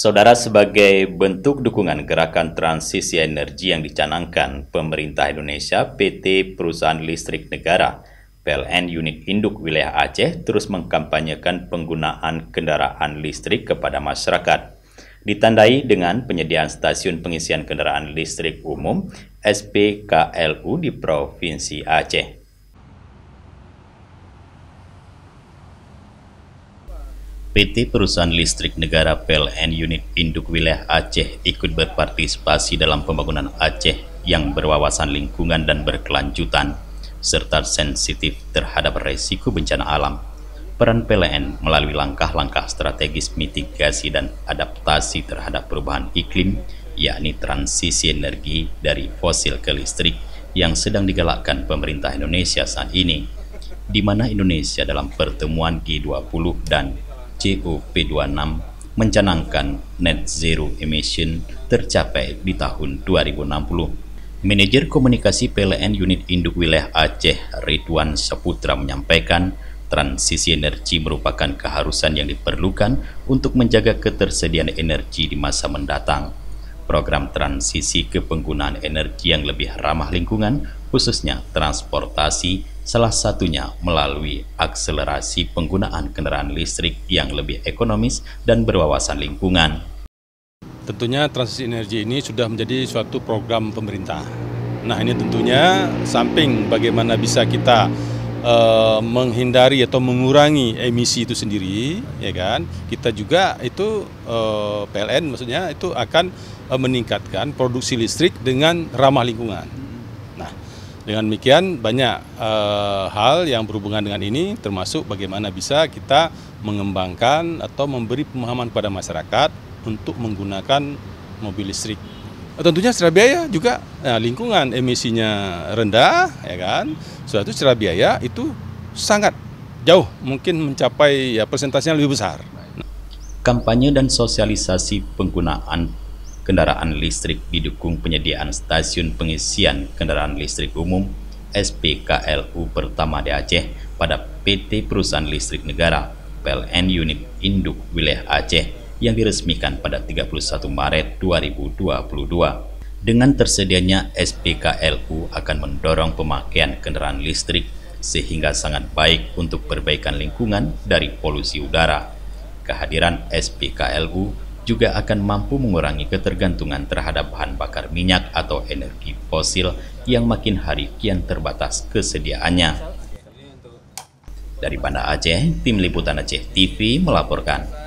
Saudara, sebagai bentuk dukungan gerakan transisi energi yang dicanangkan pemerintah Indonesia, PT Perusahaan Listrik Negara (PLN) Unit Induk Wilayah Aceh terus mengkampanyekan penggunaan kendaraan listrik kepada masyarakat. Ditandai dengan penyediaan stasiun pengisian kendaraan listrik umum (SPKLU) di Provinsi Aceh. PT Perusahaan Listrik Negara (PLN) Unit Induk Wilayah Aceh ikut berpartisipasi dalam pembangunan Aceh yang berwawasan lingkungan dan berkelanjutan, serta sensitif terhadap resiko bencana alam. Peran PLN melalui langkah-langkah strategis mitigasi dan adaptasi terhadap perubahan iklim, yakni transisi energi dari fosil ke listrik yang sedang digalakkan pemerintah Indonesia saat ini, di mana Indonesia dalam pertemuan G20 dan COP26 mencanangkan net zero emission tercapai di tahun 2060. Manajer Komunikasi PLN Unit Induk Wilayah Aceh, Ridwan Saputra, menyampaikan transisi energi merupakan keharusan yang diperlukan untuk menjaga ketersediaan energi di masa mendatang. Program transisi ke penggunaan energi yang lebih ramah lingkungan, khususnya transportasi, salah satunya melalui akselerasi penggunaan kendaraan listrik yang lebih ekonomis dan berwawasan lingkungan. Tentunya transisi energi ini sudah menjadi suatu program pemerintah. Nah, ini tentunya samping bagaimana bisa kita menghindari atau mengurangi emisi itu sendiri, ya kan? Kita juga itu PLN maksudnya itu akan meningkatkan produksi listrik dengan ramah lingkungan. Nah, dengan demikian banyak hal yang berhubungan dengan ini, termasuk bagaimana bisa kita mengembangkan atau memberi pemahaman kepada masyarakat untuk menggunakan mobil listrik. Tentunya secara biaya juga lingkungan emisinya rendah, ya kan? Suatu secara biaya itu sangat jauh, mungkin mencapai persentasenya lebih besar. Kampanye dan sosialisasi penggunaan kendaraan listrik didukung penyediaan stasiun pengisian kendaraan listrik umum SPKLU pertama di Aceh pada PT Perusahaan Listrik Negara (PLN) Unit Induk Wilayah Aceh yang diresmikan pada 31 Maret 2022. Dengan tersedianya SPKLU akan mendorong pemakaian kendaraan listrik sehingga sangat baik untuk perbaikan lingkungan dari polusi udara. Kehadiran SPKLU juga akan mampu mengurangi ketergantungan terhadap bahan bakar minyak atau energi fosil yang makin hari kian terbatas kesediaannya. Dari Banda Aceh, Tim Liputan Aceh TV melaporkan.